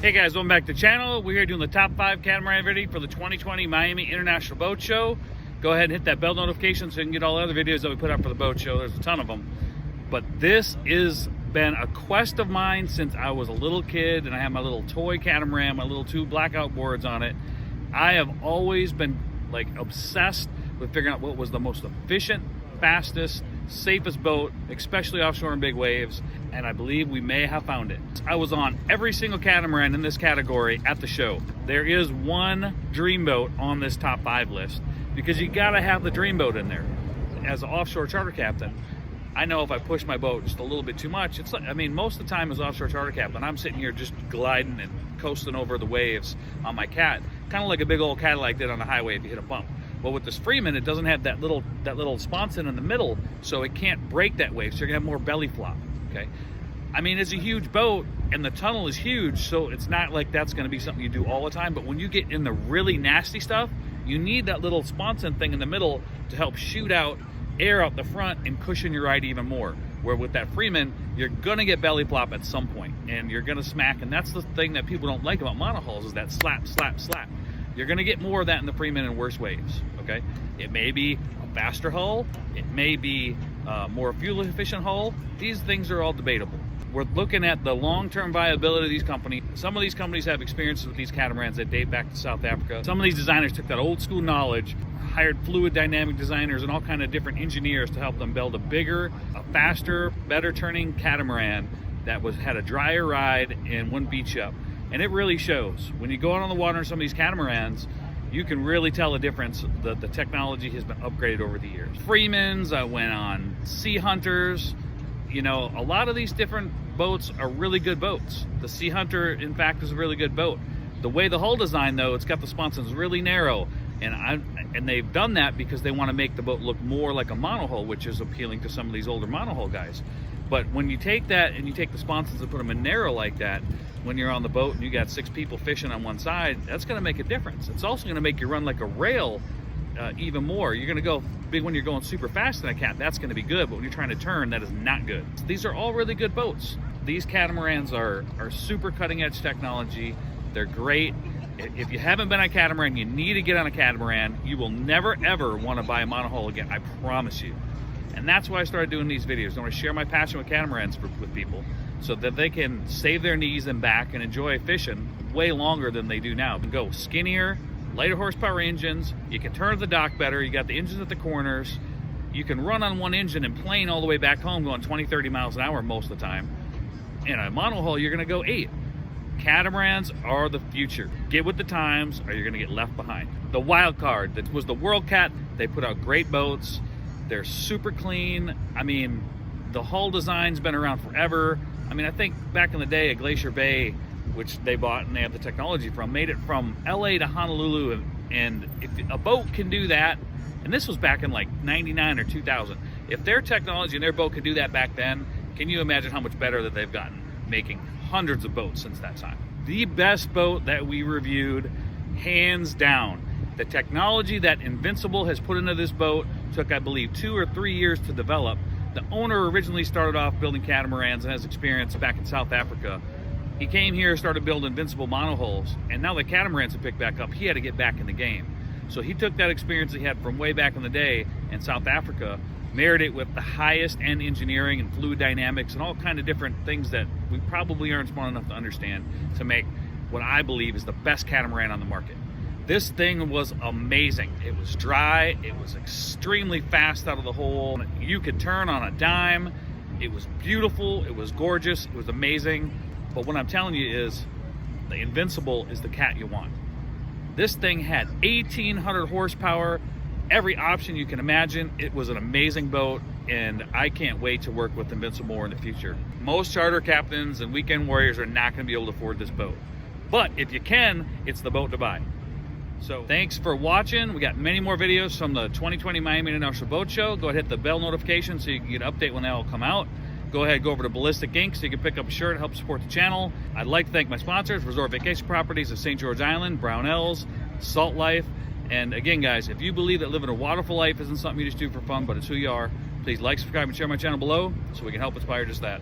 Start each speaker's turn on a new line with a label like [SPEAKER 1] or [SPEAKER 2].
[SPEAKER 1] Hey guys, welcome back to the channel. We're here doing the top 5 catamaran ready for the 2020 Miami International Boat Show. Go ahead and hit that bell notification so you can get all the other videos that we put out for the boat show. There's a ton of them. But this has been a quest of mine since I was a little kid, and I had my little toy catamaran, my little 2 black outboards on it. I have always been like obsessed with figuring out what was the most efficient, fastest, safest boat, especially offshore in big waves, and I believe we may have found it. I was on every single catamaran in this category at the show. There is one dream boat on this top 5 list because you gotta have the dream boat in there. As an offshore charter captain, I know if I push my boat just a little bit too much, it's like, I mean, most of the time as offshore charter captain, I'm sitting here just gliding and coasting over the waves on my cat, kind of like a big old Cadillac did on the highway if you hit a bump. Well, with this Freeman, it doesn't have that little sponson in the middle, so it can't break that wave, so you're gonna have more belly flop, okay? I mean, it's a huge boat, and the tunnel is huge, so it's not like that's gonna be something you do all the time, but when you get in the really nasty stuff, you need that little sponson thing in the middle to help shoot out air out the front and cushion your ride even more. Where with that Freeman, you're gonna get belly flop at some point, and you're gonna smack, and that's the thing that people don't like about monohulls is that slap, slap, slap. You're gonna get more of that in the Freeman in worse waves, okay? It may be a faster hull, it may be a more fuel efficient hull. These things are all debatable. We're looking at the long-term viability of these companies. Some of these companies have experiences with these catamarans that date back to South Africa. Some of these designers took that old school knowledge, hired fluid dynamic designers and all kind of different engineers to help them build a bigger, a faster, better turning catamaran that had a drier ride and wouldn't beat you up. And it really shows. When you go out on the water in some of these catamarans, you can really tell the difference. The technology has been upgraded over the years. Freemans, I went on Sea Hunters. You know, a lot of these different boats are really good boats. The Sea Hunter, in fact, is a really good boat. The way the hull design, though, it's got the sponsons really narrow. And they've done that because they want to make the boat look more like a monohull, which is appealing to some of these older monohull guys. But when you take that and you take the sponsons and put them in narrow like that, when you're on the boat and you got 6 people fishing on one side, that's going to make a difference. It's also going to make you run like a rail even more. You're going to go big when you're going super fast in a cat. That's going to be good, but when you're trying to turn, that is not good. These are all really good boats. These catamarans are super cutting edge technology. They're great. If you haven't been on a catamaran, you need to get on a catamaran. You will never ever want to buy a monohull again, I promise you. And that's why I started doing these videos. I want to share my passion with catamarans with people so that they can save their knees and back and enjoy fishing way longer than they do now. You can go skinnier, lighter horsepower engines. You can turn at the dock better. You got the engines at the corners. You can run on one engine and plane all the way back home going 20, 30 miles an hour most of the time. In a monohull, you're going to go 8. Catamarans are the future. Get with the times or you're going to get left behind. The wild card that was the WorldCat. They put out great boats. They're super clean. I mean, the hull design's been around forever. I mean, I think back in the day, a Glacier Bay, which they bought and they have the technology from, made it from LA to Honolulu. And if a boat can do that, and this was back in like 99 or 2000, if their technology and their boat could do that back then, can you imagine how much better that they've gotten making hundreds of boats since that time? The best boat that we reviewed, hands down. The technology that Invincible has put into this boat took, I believe, 2 or 3 years to develop. The owner originally started off building catamarans and has experience back in South Africa. He came here, started building Invincible monohulls, and now the catamarans have picked back up. He had to get back in the game. So he took that experience he had from way back in the day in South Africa, married it with the highest end engineering and fluid dynamics and all kind of different things that we probably aren't smart enough to understand to make what I believe is the best catamaran on the market. This thing was amazing. It was dry, it was extremely fast out of the hole. You could turn on a dime. It was beautiful, it was gorgeous, it was amazing. But what I'm telling you is the Invincible is the cat you want. This thing had 1,800 horsepower, every option you can imagine. It was an amazing boat, and I can't wait to work with Invincible more in the future. Most charter captains and weekend warriors are not going to be able to afford this boat. But if you can, it's the boat to buy. So thanks for watching. We got many more videos from the 2020 Miami International Boat Show. Go ahead and hit the bell notification so you can get an update when they all come out. Go ahead, go over to Ballistic Ink so you can pick up a shirt and help support the channel. I'd like to thank my sponsors, Resort Vacation Properties of St. George Island, Brownells, Salt Life. And again, guys, if you believe that living a waterful life isn't something you just do for fun, but it's who you are, please like, subscribe, and share my channel below so we can help inspire just that.